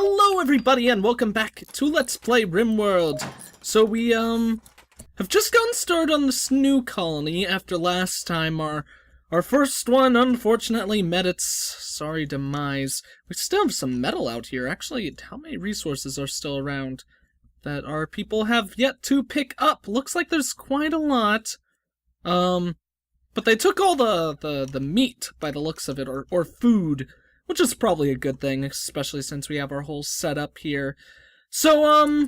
Hello everybody and welcome back to Let's Play RimWorld. So we have just gotten started on this new colony after last time our first one unfortunately met its sorry demise. We still have some metal out here. Actually, how many resources are still around that our people have yet to pick up? Looks like there's quite a lot. But they took all the meat by the looks of it, or food. Which is probably a good thing, especially since we have our whole setup here. So,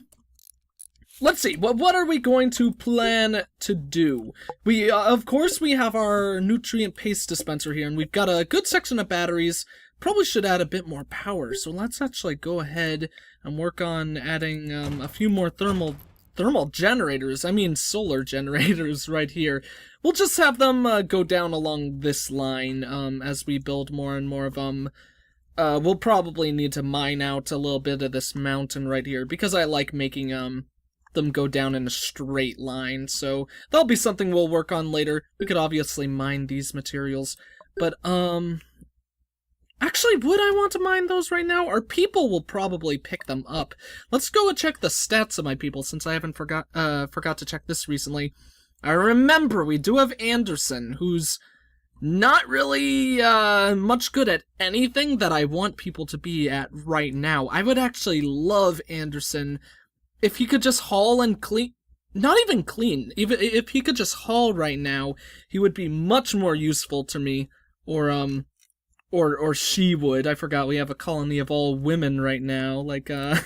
let's see. What are we going to plan to do? We, of course, we have our nutrient paste dispenser here, and we've got a good section of batteries. Probably should add a bit more power, so let's actually go ahead and work on adding a few more thermal generators. I mean solar generators right here. We'll just have them go down along this line as we build more and more of them. We'll probably need to mine out a little bit of this mountain right here because I like making them go down in a straight line. So that'll be something we'll work on later. We could obviously mine these materials, but actually, would I want to mine those right now? Our people will probably pick them up. Let's go and check the stats of my people, since I haven't forgot to check this recently. I remember we do have Anderson, who's not really much good at anything that I want people to be at right now. I would actually love Anderson if he could just haul and clean. Not even clean. Even if he could just haul right now, he would be much more useful to me. Or she would. I forgot we have a colony of all women right now. Like, maybe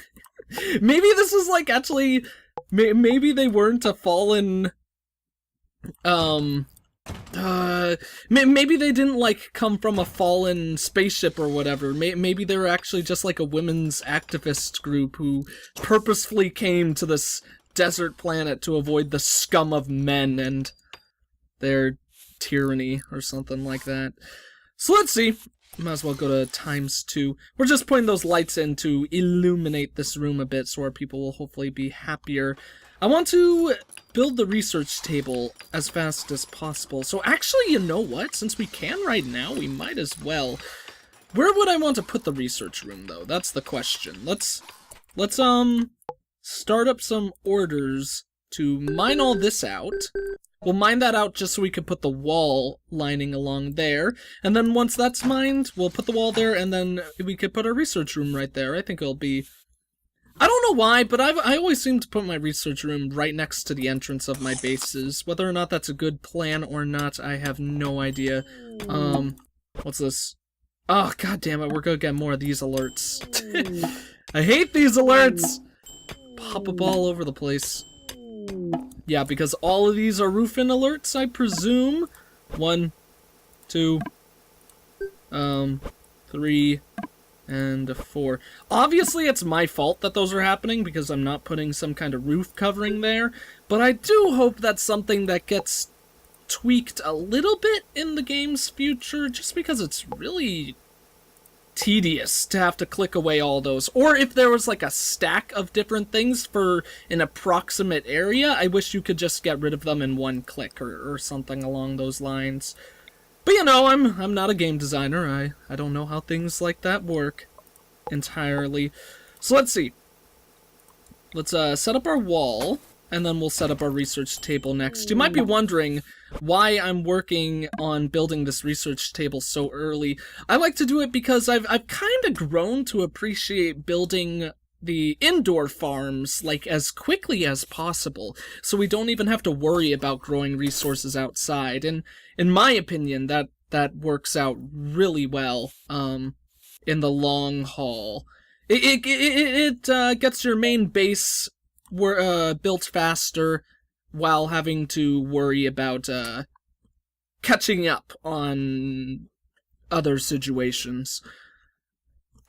this is like actually, maybe they weren't a fallen, maybe they didn't like come from a fallen spaceship or whatever. Maybe they were actually just like a women's activist group who purposefully came to this desert planet to avoid the scum of men and their tyranny or something like that. So let's see. Might as well go to ×2. We're just putting those lights in to illuminate this room a bit so our people will hopefully be happier. I want to build the research table as fast as possible. So actually, you know what? Since we can right now, we might as well. Where would I want to put the research room, though? That's the question. Let's start up some orders to mine all this out. We'll mine that out just so we could put the wall lining along there. And then once that's mined, we'll put the wall there, and then we could put our research room right there. I think it'll be... I don't know why, but I always seem to put my research room right next to the entrance of my bases. Whether or not that's a good plan or not, I have no idea. What's this? Oh, god damn it, we're gonna get more of these alerts. I hate these alerts! Pop up all over the place. Yeah, because all of these are roofing alerts, I presume. 1, 2, 3, and 4. Obviously, it's my fault that those are happening because I'm not putting some kind of roof covering there. But I do hope that's something that gets tweaked a little bit in the game's future, just because it's really tedious to have to click away all those. Or if there was like a stack of different things for an approximate area, I wish you could just get rid of them in one click or something along those lines. But you know, I'm not a game designer. I don't know how things like that work entirely. So let's see. Let's set up our wall, and then we'll set up our research table next. You might be wondering why I'm working on building this research table so early. I like to do it because I've kind of grown to appreciate building the indoor farms like as quickly as possible, so we don't even have to worry about growing resources outside. And in my opinion, that works out really well in the long haul. It gets your main base built faster while having to worry about catching up on other situations.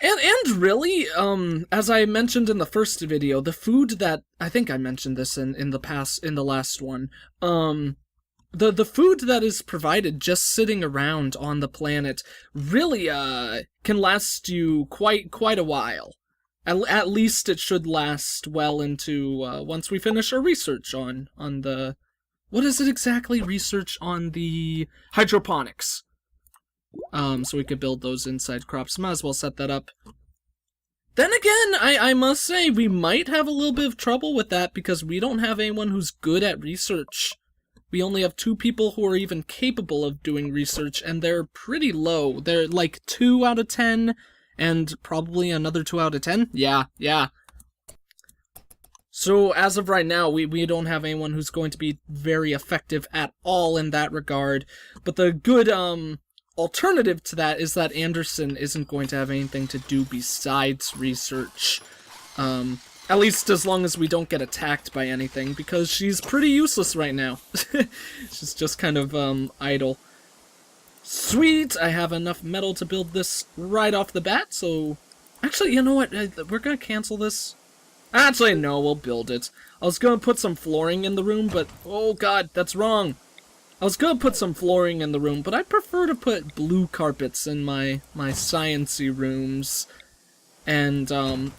And really, as I mentioned in the first video, the food that I think I mentioned this in the last one, the food that is provided just sitting around on the planet really can last you quite a while. At least it should last well into once we finish our research on the... What is it exactly? Research on the hydroponics. So we could build those inside crops. Might as well set that up. Then again, I must say, we might have a little bit of trouble with that because we don't have anyone who's good at research. We only have 2 people who are even capable of doing research, and they're pretty low. They're like 2 out of 10, and probably another 2 out of 10? Yeah. So, as of right now, we don't have anyone who's going to be very effective at all in that regard. But the good, alternative to that is that Anderson isn't going to have anything to do besides research. At least as long as we don't get attacked by anything, because she's pretty useless right now. She's just kind of, idle. Sweet! I have enough metal to build this right off the bat, so... Actually, you know what? We're gonna cancel this. Actually, no, we'll build it. I was gonna put some flooring in the room, but... Oh god, that's wrong! I was gonna put some flooring in the room, but I prefer to put blue carpets in my science-y rooms. And,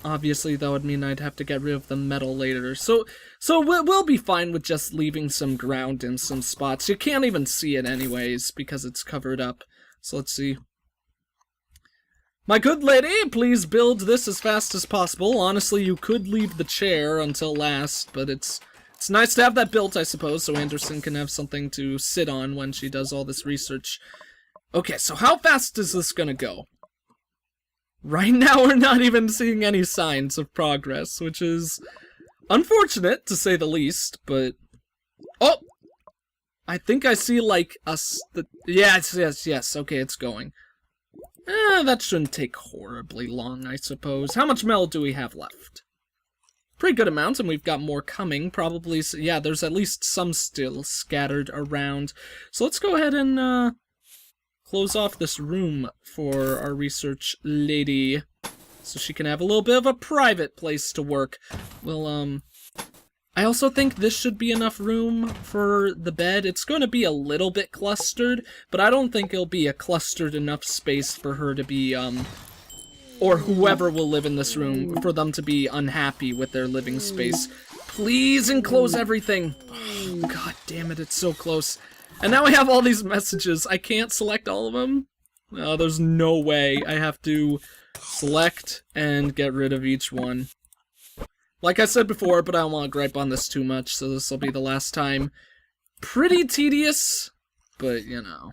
obviously that would mean I'd have to get rid of the metal later. So we'll be fine with just leaving some ground in some spots. You can't even see it anyways, because it's covered up. So let's see. My good lady, please build this as fast as possible. Honestly, you could leave the chair until last, but it's nice to have that built, I suppose, so Anderson can have something to sit on when she does all this research. Okay, so how fast is this gonna go? Right now, we're not even seeing any signs of progress, which is unfortunate, to say the least, but... Oh! I think I see, like, yes, okay, it's going. That shouldn't take horribly long, I suppose. How much metal do we have left? Pretty good amount, and we've got more coming, probably. Yeah, there's at least some still scattered around. So let's go ahead and, close off this room for our research lady, so she can have a little bit of a private place to work. Well, I also think this should be enough room for the bed. It's going to be a little bit clustered, but I don't think it'll be a clustered enough space for her to be, or whoever will live in this room, for them to be unhappy with their living space. Please enclose everything. Oh, god damn it, it's so close. And now I have all these messages. I can't select all of them. Oh, there's no way. I have to select and get rid of each one. Like I said before, but I don't want to gripe on this too much, so this will be the last time. Pretty tedious, but, you know.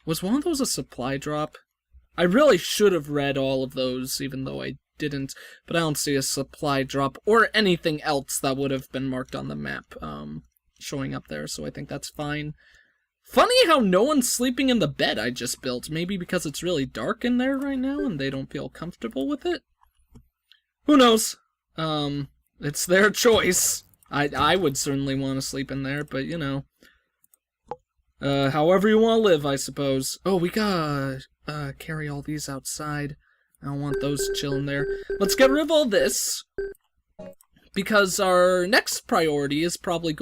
Was one of those a supply drop? I really should have read all of those, even though I didn't, but I don't see a supply drop or anything else that would have been marked on the map, showing up there, so I think that's fine. Funny how no one's sleeping in the bed I just built. Maybe because it's really dark in there right now and they don't feel comfortable with it? Who knows? It's their choice. I would certainly want to sleep in there, but you know. However you want to live, I suppose. Oh, we gotta carry all these outside. I don't want those chilling there. Let's get rid of all this, because our next priority is probably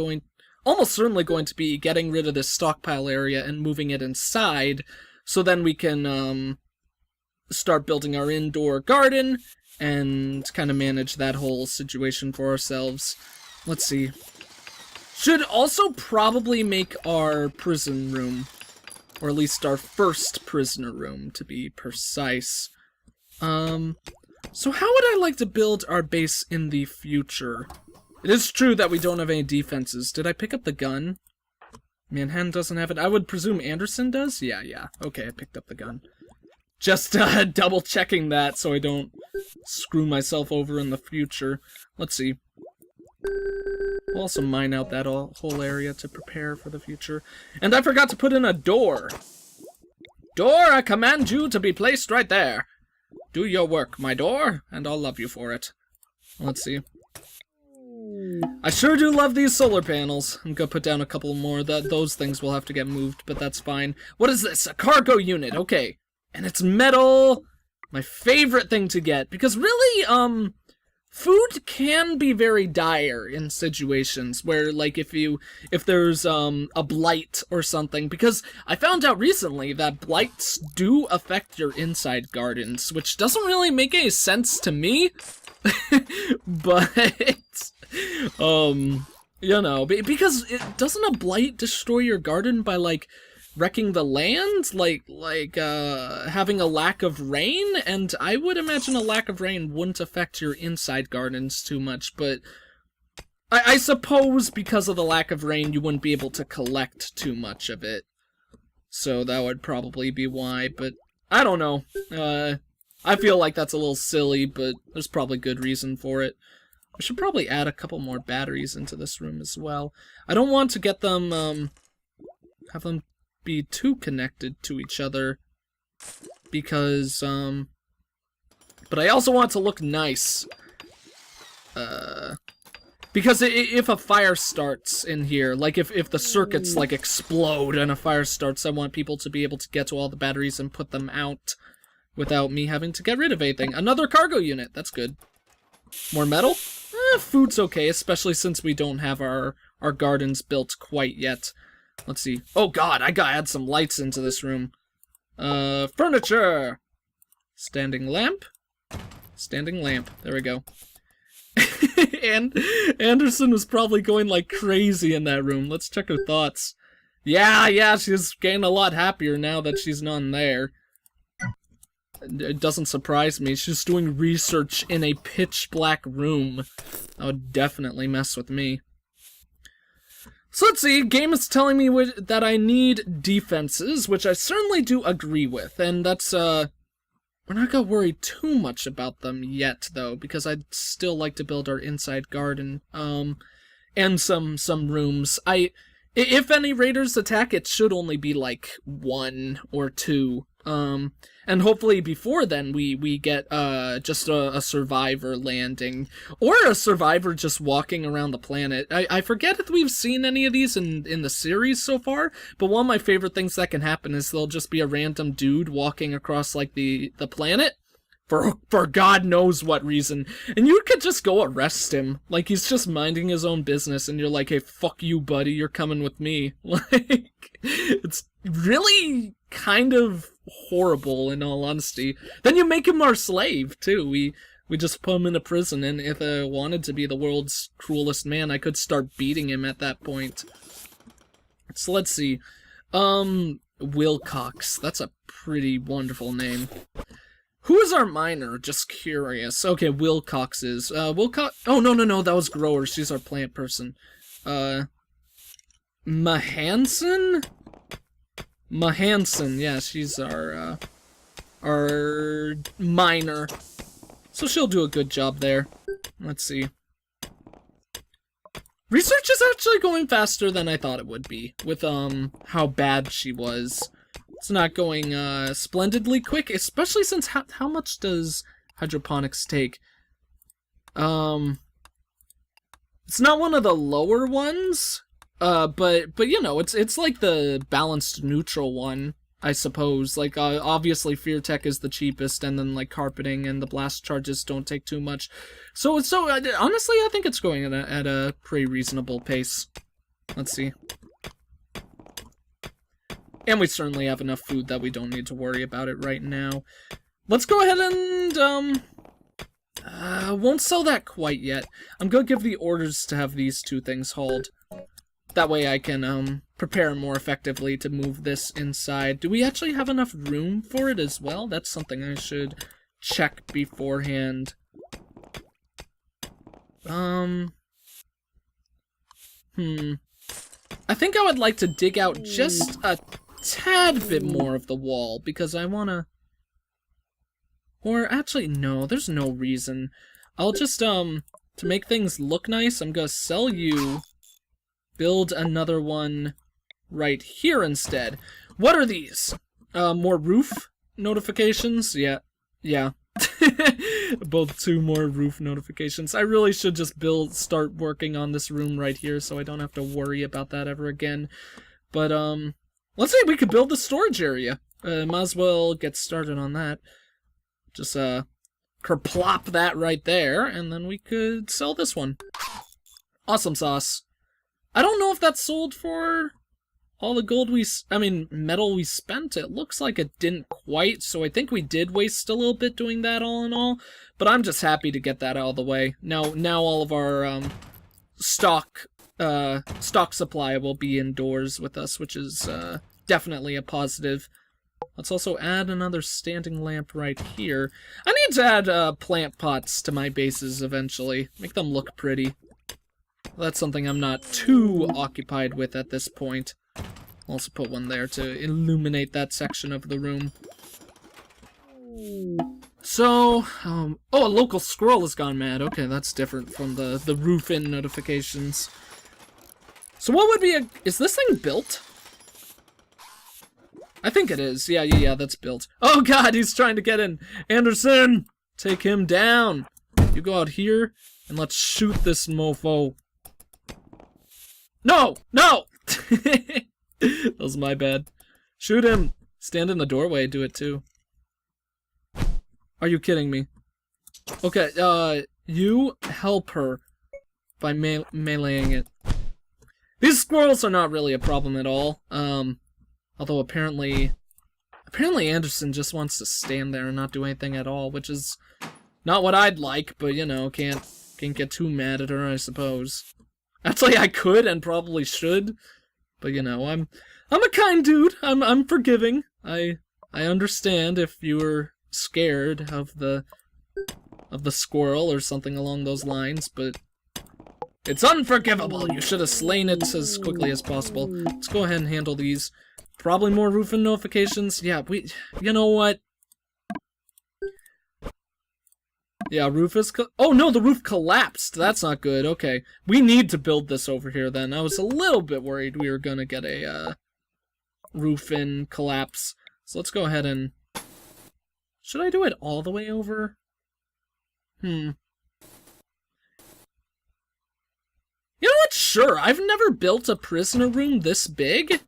almost certainly going to be getting rid of this stockpile area and moving it inside, so then we can, start building our indoor garden, and kind of manage that whole situation for ourselves. Let's see. Should also probably make our prison room, or at least our first prisoner room, to be precise. So how would I like to build our base in the future? It is true that we don't have any defenses. Did I pick up the gun? Manhattan doesn't have it. I would presume Anderson does? Yeah. Okay, I picked up the gun. Just double checking that so I don't screw myself over in the future. Let's see. We'll also mine out that whole area to prepare for the future. And I forgot to put in a door. Door, I command you to be placed right there. Do your work, my door, and I'll love you for it. Let's see. I sure do love these solar panels. I'm gonna put down a couple more. Those things will have to get moved, but that's fine. What is this? A cargo unit. Okay. And it's metal. My favorite thing to get. Because really, food can be very dire in situations where, like, if there's, a blight or something. Because I found out recently that blights do affect your inside gardens, which doesn't really make any sense to me. But, you know, because doesn't a blight destroy your garden by, like, wrecking the land, like having a lack of rain, and I would imagine a lack of rain wouldn't affect your inside gardens too much, but I suppose because of the lack of rain, you wouldn't be able to collect too much of it. So that would probably be why, but I don't know. I feel like that's a little silly, but there's probably good reason for it. I should probably add a couple more batteries into this room as well. I don't want to get them, have them be too connected to each other, because, but I also want it to look nice. Because if a fire starts in here, like if the circuits like explode and a fire starts, I want people to be able to get to all the batteries and put them out without me having to get rid of anything. Another cargo unit, that's good. More metal? Food's okay, especially since we don't have our gardens built quite yet. Let's see. Oh god, I gotta add some lights into this room. Furniture! Standing lamp? Standing lamp, there we go. And Anderson was probably going like crazy in that room. Let's check her thoughts. Yeah, she's getting a lot happier now that she's not in there. It doesn't surprise me. She's doing research in a pitch black room. That would definitely mess with me. So let's see, game is telling me that I need defenses, which I certainly do agree with, and that's, we're not gonna worry too much about them yet, though, because I'd still like to build our inside garden, and some rooms. If any raiders attack, it should only be, like, 1 or 2, and hopefully before then we get, just a survivor landing, or a survivor just walking around the planet. I forget if we've seen any of these in the series so far, but one of my favorite things that can happen is there'll just be a random dude walking across, like, the planet, for God knows what reason, and you could just go arrest him, like, he's just minding his own business, and you're like, hey, fuck you, buddy, you're coming with me. Like, it's really kind of horrible, in all honesty. Then you make him our slave, too. We just put him in a prison, and if I wanted to be the world's cruelest man, I could start beating him at that point. So let's see. Wilcox. That's a pretty wonderful name. Who is our miner? Just curious. Okay, Wilcox is. Wilcox. Oh, no, that was Grower. She's our plant person. Mahanson? Mahanson, yeah, she's our miner. So she'll do a good job there. Let's see. Research is actually going faster than I thought it would be, with, how bad she was. It's not going, splendidly quick, especially since how much does hydroponics take? It's not one of the lower ones, but you know, it's like the balanced neutral one, I suppose. Like, obviously Fear Tech is the cheapest, and then, like, carpeting and the blast charges don't take too much. So honestly, I think it's going at a pretty reasonable pace. Let's see. And we certainly have enough food that we don't need to worry about it right now. Let's go ahead and, won't sell that quite yet. I'm gonna give the orders to have these 2 things hauled. That way I can, prepare more effectively to move this inside. Do we actually have enough room for it as well? That's something I should check beforehand. I think I would like to dig out just a tad bit more of the wall, because I wanna... Or, actually, no, there's no reason. I'll just, to make things look nice, I'm gonna sell you, build another one right here instead. What are these? More roof notifications? Yeah. Both 2 more roof notifications. I really should just start working on this room right here so I don't have to worry about that ever again. But, let's say we could build the storage area. Might as well get started on that. Just, kerplop that right there, and then we could sell this one. Awesome sauce. I don't know if that's sold for all the gold metal we spent. It looks like it didn't quite, so I think we did waste a little bit doing that all in all. But I'm just happy to get that out of the way. Now all of our, stock supply will be indoors with us, which is, definitely a positive. Let's also add another standing lamp right here. I need to add plant pots to my bases eventually. Make them look pretty. That's something I'm not too occupied with at this point. I'll also put one there to illuminate that section of the room. So, oh, a local squirrel has gone mad. Okay, that's different from the roof-in notifications. So what would be a... Is this thing built? I think it is. Yeah, that's built. Oh god, he's trying to get in. Anderson, take him down. You go out here, and let's shoot this mofo. No! That was my bad. Shoot him. Stand in the doorway, do it too. Are you kidding me? Okay, you help her by meleeing it. These squirrels are not really a problem at all. Although apparently Anderson just wants to stand there and not do anything at all, which is not what I'd like, but you know, can't get too mad at her, I suppose. Actually, I could and probably should, but you know, I'm a kind dude. I'm forgiving. I understand if you were scared of the squirrel or something along those lines, but it's unforgivable. You should have slain it as quickly as possible. Let's go ahead and handle these. Probably more roofing notifications. Yeah, you know what? Yeah, roof is oh no, the roof collapsed. That's not good. Okay, we need to build this over here then. I was a little bit worried we were gonna get a roof-in collapse. So let's go ahead and... Should I do it all the way over? You know what? Sure, I've never built a prisoner room this big.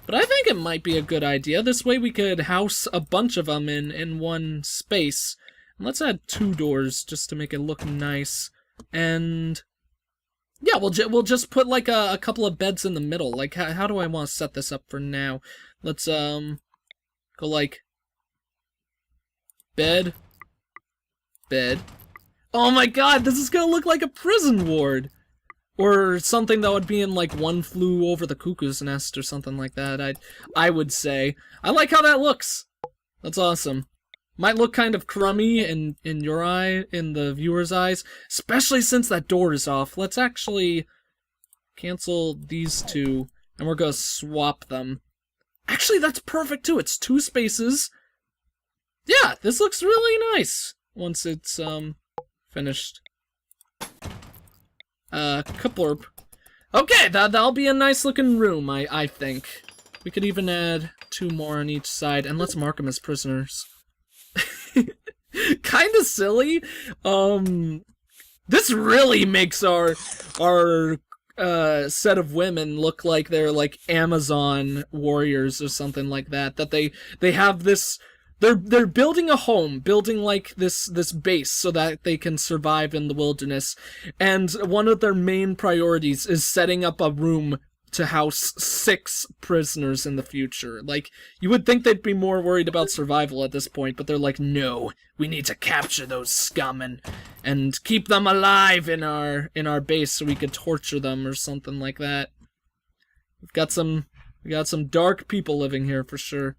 But I think it might be a good idea. This way we could house a bunch of them in one space. And let's add 2 doors just to make it look nice. And yeah, we'll just put like a couple of beds in the middle. Like how do I want to set this up for now? Let's go like bed. Oh my god, this is gonna look like a prison ward. Or something that would be in, like, One Flew Over the Cuckoo's Nest or something like that, I would say. I like how that looks. That's awesome. Might look kind of crummy in your eye, in the viewer's eyes, especially since that door is off. Let's actually cancel these 2, and we're gonna swap them. Actually, that's perfect, too. It's 2 spaces. Yeah, this looks really nice once it's, finished. Kaplorp. Okay, that'll be a nice looking room, I think. We could even add 2 more on each side, and let's mark them as prisoners. Kinda silly. This really makes our set of women look like they're like Amazon warriors or something like that. That they have this... They're building a home, building like this base so that they can survive in the wilderness, and one of their main priorities is setting up a room to house 6 prisoners in the future. Like, you would think they'd be more worried about survival at this point, but they're like, no, we need to capture those scum and keep them alive in our base so we could torture them or something like that. We got some dark people living here for sure.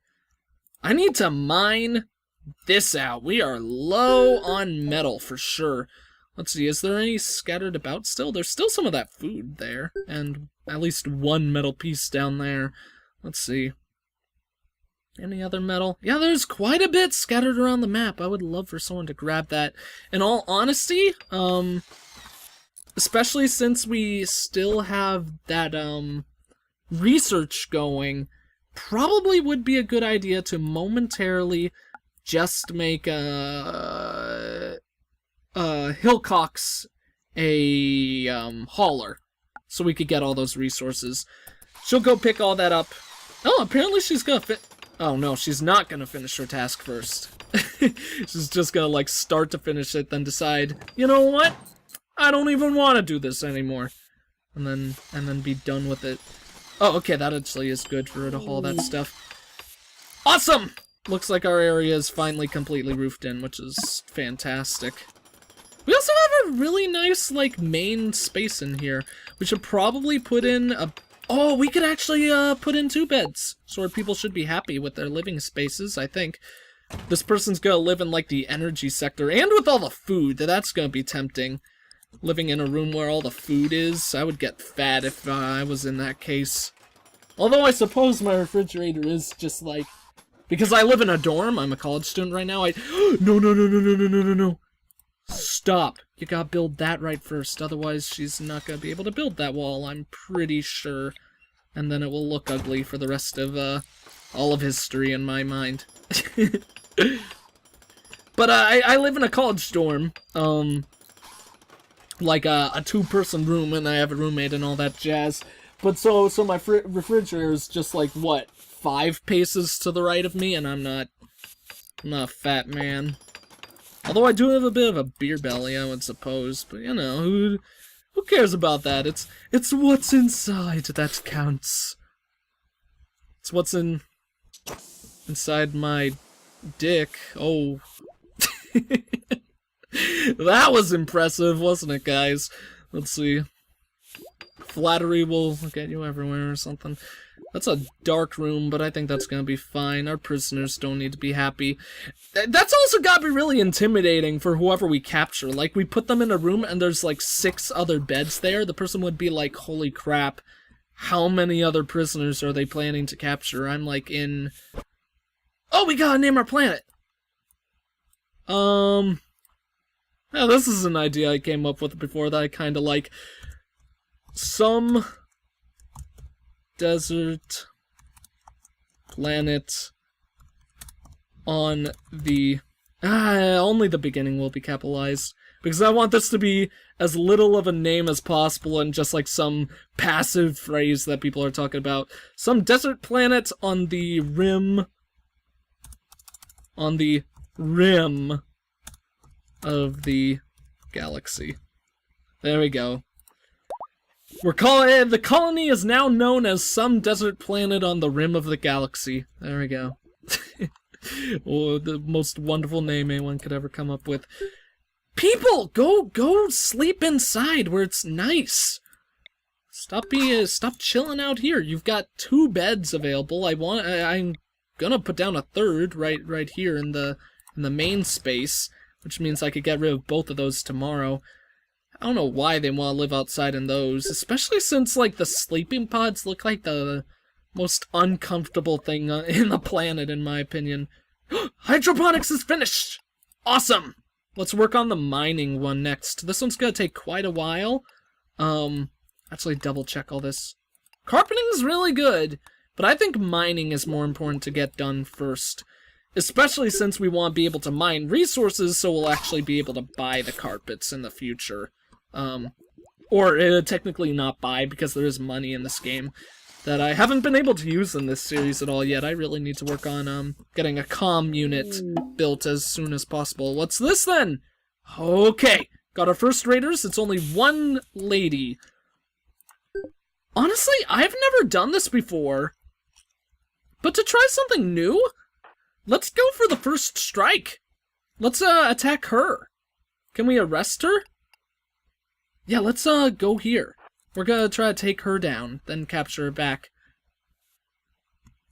I need to mine this out. We are low on metal for sure. Let's see, is there any scattered about still? There's still some of that food there, and at least 1 metal piece down there. Let's see. Any other metal? Yeah, there's quite a bit scattered around the map. I would love for someone to grab that. In all honesty, especially since we still have that, research going, probably would be a good idea to momentarily just make Hillcox a hauler, so we could get all those resources. She'll go pick all that up. Oh, apparently she's gonna oh no, she's not gonna finish her task first. She's just gonna like start to finish it, then decide, you know what? I don't even want to do this anymore, and then be done with it. Oh, okay, that actually is good for her to haul that stuff. Awesome! Looks like our area is finally completely roofed in, which is fantastic. We also have a really nice, like, main space in here. We should probably put in a Oh, we could actually put in 2 beds. So people should be happy with their living spaces, I think. This person's gonna live in, like, the energy sector. And with all the food, that's gonna be tempting. Living in a room where all the food is. I would get fat if I was in that case. Although I suppose my refrigerator is just, like... Because I live in a dorm, I'm a college student right now, No. Stop. You gotta build that right first, otherwise she's not gonna be able to build that wall, I'm pretty sure. And then it will look ugly for the rest of, all of history in my mind. But, I live in a college dorm, like a 2-person room, and I have a roommate and all that jazz. But so my refrigerator is just like, what, 5 paces to the right of me, and I'm not a fat man. Although I do have a bit of a beer belly, I would suppose, but you know, who cares about that? It's what's inside that counts. It's what's inside my dick. Oh. That was impressive, wasn't it, guys? Let's see. Flattery will get you everywhere or something. That's a dark room, but I think that's gonna be fine. Our prisoners don't need to be happy. That's also gotta be really intimidating for whoever we capture. Like, we put them in a room and there's like 6 other beds there. The person would be like, holy crap, how many other prisoners are they planning to capture? I'm like in... Oh, we gotta name our planet! Yeah, this is an idea I came up with before that I kinda like. Some desert planet on the... only the beginning will be capitalized. Because I want this to be as little of a name as possible and just like some passive phrase that people are talking about. Some desert planet on the rim... On the rim of the galaxy. There we go. We're calling it, the colony is now known as some desert planet on the rim of the galaxy. There we go. Oh, the most wonderful name anyone could ever come up with. People, go sleep inside where it's nice. Stop chilling out here. You've got 2 beds available. I'm gonna put down a 3rd right here in the main space, which means I could get rid of both of those tomorrow. I don't know why they want to live outside in those, especially since, like, the sleeping pods look like the most uncomfortable thing in the planet, in my opinion. Hydroponics is finished! Awesome! Let's work on the mining one next. This one's gonna take quite a while. Actually double check all this. Carpeting is really good, but I think mining is more important to get done first. Especially since we want to be able to mine resources, so we'll actually be able to buy the carpets in the future. Or technically not buy, because there is money in this game that I haven't been able to use in this series at all yet. I really need to work on getting a comm unit built as soon as possible. What's this then? Okay, got our first raiders. It's only 1 lady. Honestly, I've never done this before. But to try something new, let's go for the first strike. Let's attack her. Can we arrest her? Yeah, let's go here. We're gonna try to take her down, then capture her back.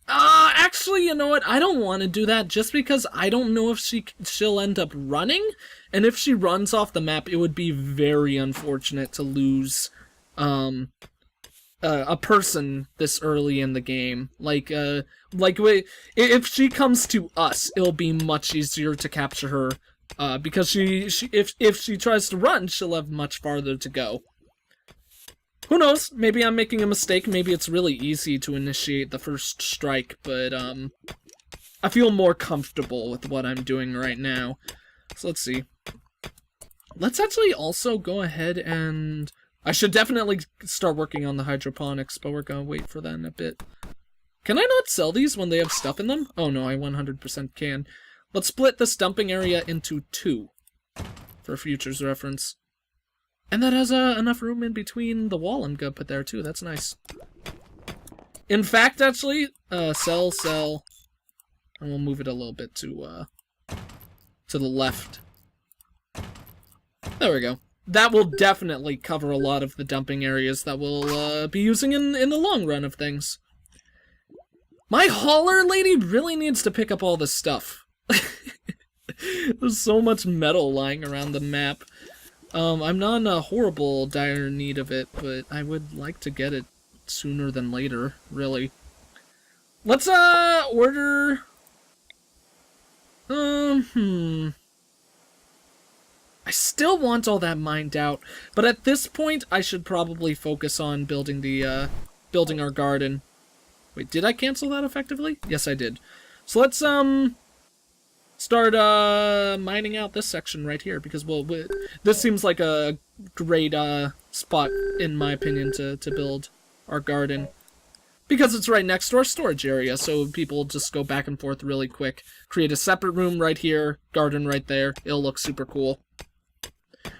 Actually, you know what? I don't want to do that just because I don't know if she'll end up running. And if she runs off the map, it would be very unfortunate to lose a person this early in the game. If she comes to us, it'll be much easier to capture her. Because if she tries to run, she'll have much farther to go. Who knows? Maybe I'm making a mistake. Maybe it's really easy to initiate the first strike, but I feel more comfortable with what I'm doing right now. So let's see. Let's actually also go ahead and... I should definitely start working on the hydroponics, but we're gonna wait for that in a bit. Can I not sell these when they have stuff in them? Oh no, I 100% can. Let's split this dumping area into 2 for future's reference. And that has enough room in between the wall I'm gonna put there too. That's nice. In fact, actually, sell, and we'll move it a little bit to the left. There we go. that will definitely cover a lot of the dumping areas that we'll be using in the long run of things. My hauler lady really needs to pick up all this stuff. There's so much metal lying around the map. I'm not in a horrible dire need of it, but I would like to get it sooner than later, really. Let's order... I still want all that mined out, but at this point I should probably focus on building the building our garden. Wait, did I cancel that effectively? Yes, I did. So let's start mining out this section right here, because this seems like a great spot in my opinion to build our garden. Because it's right next to our storage area, so people just go back and forth really quick. Create a separate room right here, garden right there. It'll look super cool.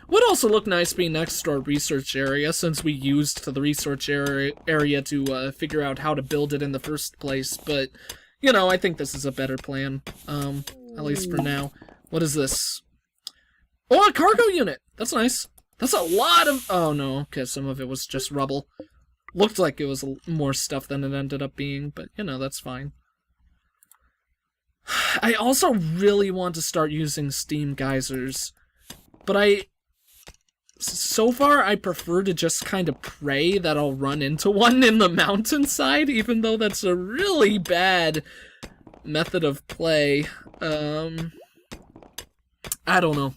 Would also look nice being next to our research area, since we used the research area to figure out how to build it in the first place. But, you know, I think this is a better plan, at least for now. What is this? Oh, a cargo unit! That's nice. That's a lot of... Oh, no. Okay, some of it was just rubble. Looked like it was more stuff than it ended up being, but, you know, that's fine. I also really want to start using steam geysers, but so far, I prefer to just kind of pray that I'll run into one in the mountainside, even though that's a really bad method of play. I don't know.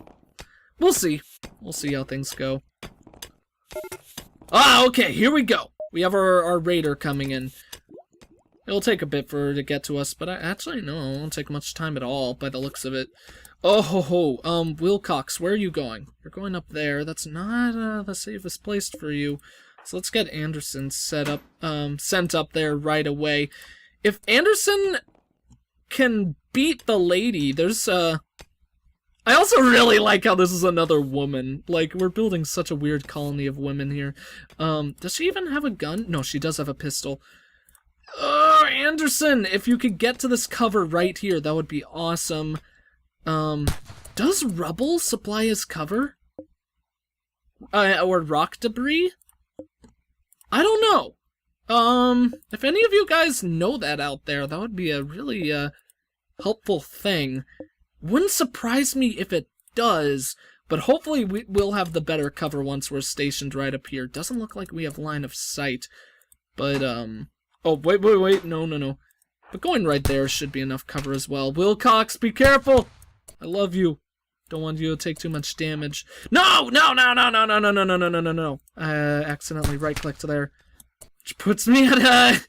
We'll see. We'll see how things go. Ah, okay, here we go. We have our raider coming in. It'll take a bit for her to get to us, but actually, no, it won't take much time at all, by the looks of it. Oh ho ho, Wilcox, where are you going? You're going up there. That's not, the safest place for you. So let's get Anderson sent up there right away. If Anderson can beat the lady, there's, I also really like how this is another woman. Like, we're building such a weird colony of women here. Does she even have a gun? No, she does have a pistol. Oh, Anderson, if you could get to this cover right here, that would be awesome. Does rubble supply his cover? Or rock debris? I don't know. If any of you guys know that out there, that would be a really, helpful thing. Wouldn't surprise me if it does, but hopefully we'll have the better cover once we're stationed right up here. Doesn't look like we have line of sight, but, oh, wait, no. But going right there should be enough cover as well. Wilcox, be careful! I love you. Don't want you to take too much damage. No! I accidentally right-clicked there, which puts me at a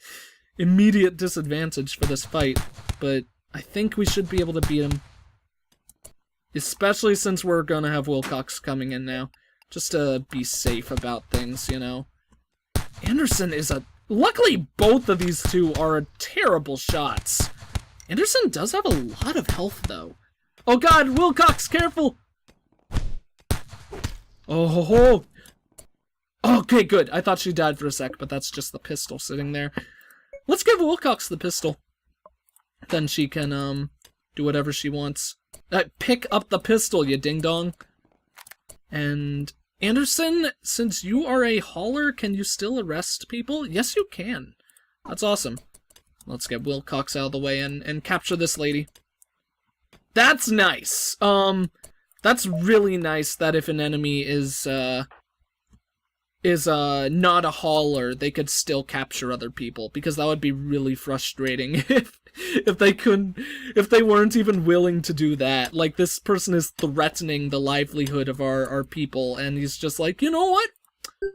immediate disadvantage for this fight, but I think we should be able to beat him. Especially since we're gonna have Wilcox coming in now. Just to be safe about things, you know. Anderson is a... Luckily, both of these two are terrible shots. Anderson does have a lot of health, though. Oh god, Wilcox, careful! Oh ho ho! Okay, good. I thought she died for a sec, but that's just the pistol sitting there. Let's give Wilcox the pistol. Then she can, do whatever she wants. Pick up the pistol, you ding-dong. And Anderson, since you are a hauler, can you still arrest people? Yes, you can. That's awesome. Let's get Wilcox out of the way and capture this lady. That's nice. That's really nice that if an enemy is not a hauler, they could still capture other people, because that would be really frustrating if they weren't even willing to do that. Like, this person is threatening the livelihood of our people, and he's just like, you know what?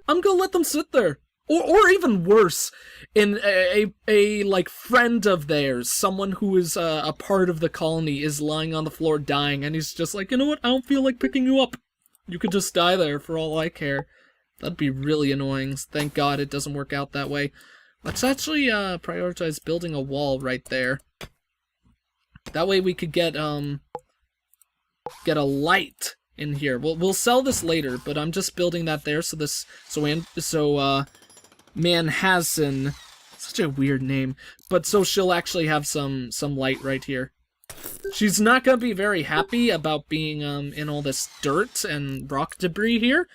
I'm gonna let them sit there. Or even worse, in a like friend of theirs, someone who is a part of the colony is lying on the floor dying, and he's just like, you know what? I don't feel like picking you up. You could just die there for all I care. That'd be really annoying. Thank God it doesn't work out that way. Let's actually prioritize building a wall right there. That way we could get a light in here. We'll sell this later, but I'm just building that there so Manhassan, such a weird name, but so she'll actually have some light right here. She's not gonna be very happy about being in all this dirt and rock debris here,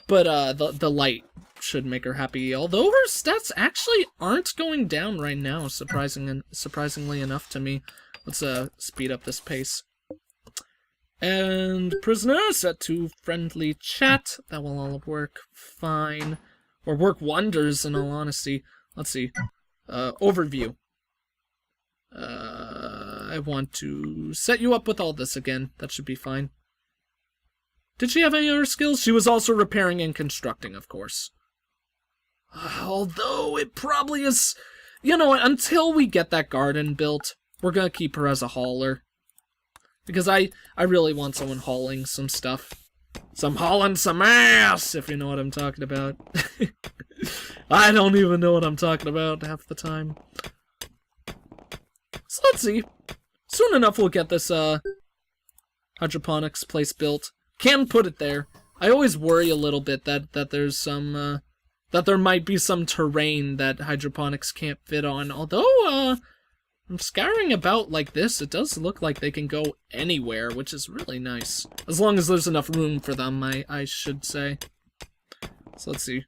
but the light should make her happy. Although her stats actually aren't going down right now, surprisingly enough to me. Let's speed up this pace. And prisoner set to friendly chat. That will all work fine, or work wonders in all honesty. Let's see. Overview. I want to set you up with all this again. That should be fine. Did she have any other skills? She was also repairing and constructing, of course. Although it probably is... You know what, until we get that garden built, we're gonna keep her as a hauler. Because I really want someone hauling some stuff. Some hauling some ass, if you know what I'm talking about. I don't even know what I'm talking about half the time. So let's see. Soon enough we'll get this hydroponics place built. Can put it there. I always worry a little bit that there's some that there might be some terrain that hydroponics can't fit on. Although I'm scouring about like this, it does look like they can go anywhere, which is really nice. As long as there's enough room for them, I should say. So let's see.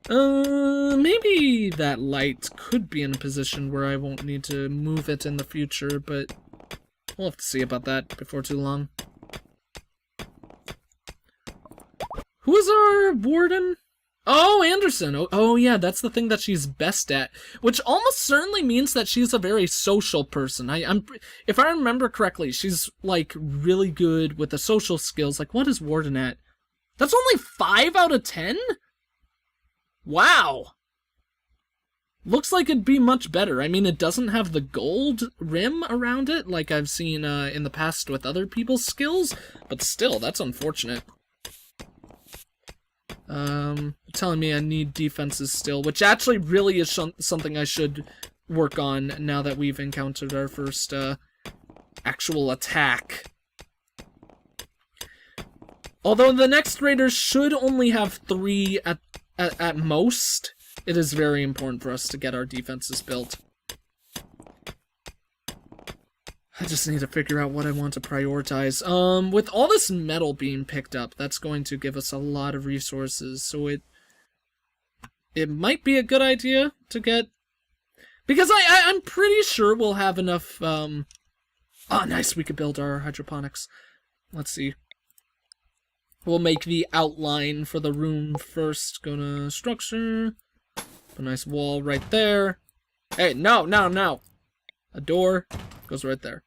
Maybe that light could be in a position where I won't need to move it in the future, but we'll have to see about that before too long. Who is our warden? Oh, Anderson. Oh, yeah, that's the thing that she's best at, which almost certainly means that she's a very social person. If I remember correctly, she's, like, really good with the social skills. Like, what is warden at? That's only 5 out of 10? Wow. Looks like it'd be much better. I mean, it doesn't have the gold rim around it, like I've seen in the past with other people's skills, but still, that's unfortunate. Telling me I need defenses still, which actually really is something I should work on now that we've encountered our first, actual attack. Although the next raiders should only have 3 at most, it is very important for us to get our defenses built. I just need to figure out what I want to prioritize. With all this metal being picked up, that's going to give us a lot of resources, so it might be a good idea to get... Because I'm pretty sure we'll have enough, Oh, nice, we could build our hydroponics. Let's see. We'll make the outline for the room first. Go to structure. A nice wall right there. Hey, no. A door goes right there.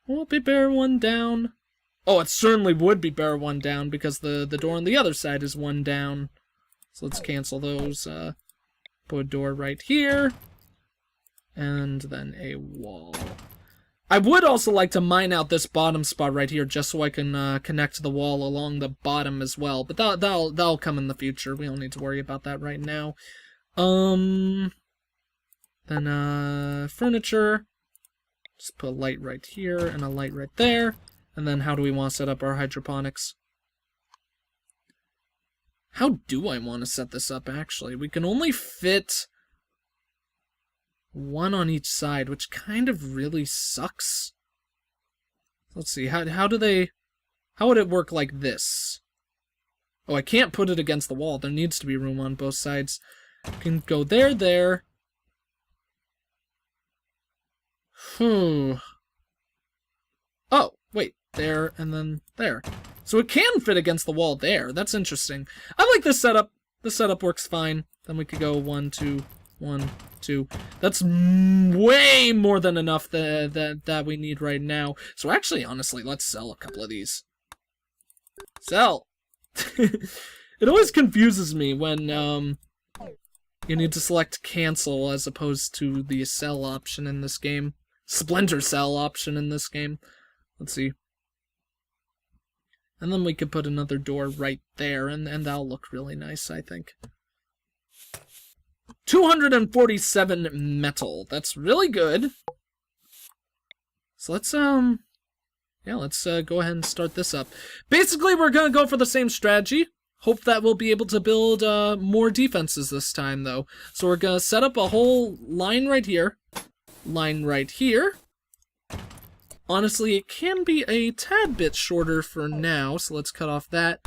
Will it be bear one down? Oh, it certainly would be bear one down because the door on the other side is one down. So let's cancel those. Put a door right here. And then a wall. I would also like to mine out this bottom spot right here just so I can connect the wall along the bottom as well. But that'll come in the future. We don't need to worry about that right now. Then furniture. Just put a light right here and a light right there. And then how do we want to set up our hydroponics? How do I want to set this up, actually? We can only fit 1 on each side, which kind of really sucks. Let's see, how would it work like this? Oh, I can't put it against the wall. There needs to be room on both sides. Can go there. Oh, wait, there and then there. So it can fit against the wall there. That's interesting. I like this setup. This setup works fine. Then we could go 1, 2, 1, 2. That's way more than enough that we need right now. So actually, honestly, let's sell a couple of these. Sell! It always confuses me when you need to select cancel as opposed to the sell option in this game. Splinter cell option in this game. Let's see. And then we could put another door right there, and that'll look really nice, I think. 247 metal. That's really good. So let's let's go ahead and start this up. Basically, we're gonna go for the same strategy. Hope that we'll be able to build more defenses this time, though. So we're gonna set up a whole line right here. line right here. Honestly, it can be a tad bit shorter for now, so let's cut off that,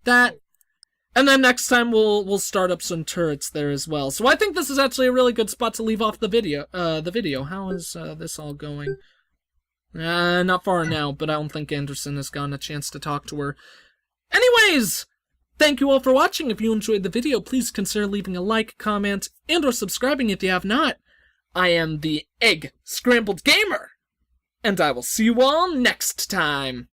and then next time we'll start up some turrets there as well. So I think this is actually a really good spot to leave off the video. How is this all going? Not far now, but I don't think Anderson has gotten a chance to talk to her. Anyways, thank you all for watching. If you enjoyed the video, please consider leaving a like, comment, and or subscribing if you have not. I am the EggScrambledGamer, and I will see you all next time.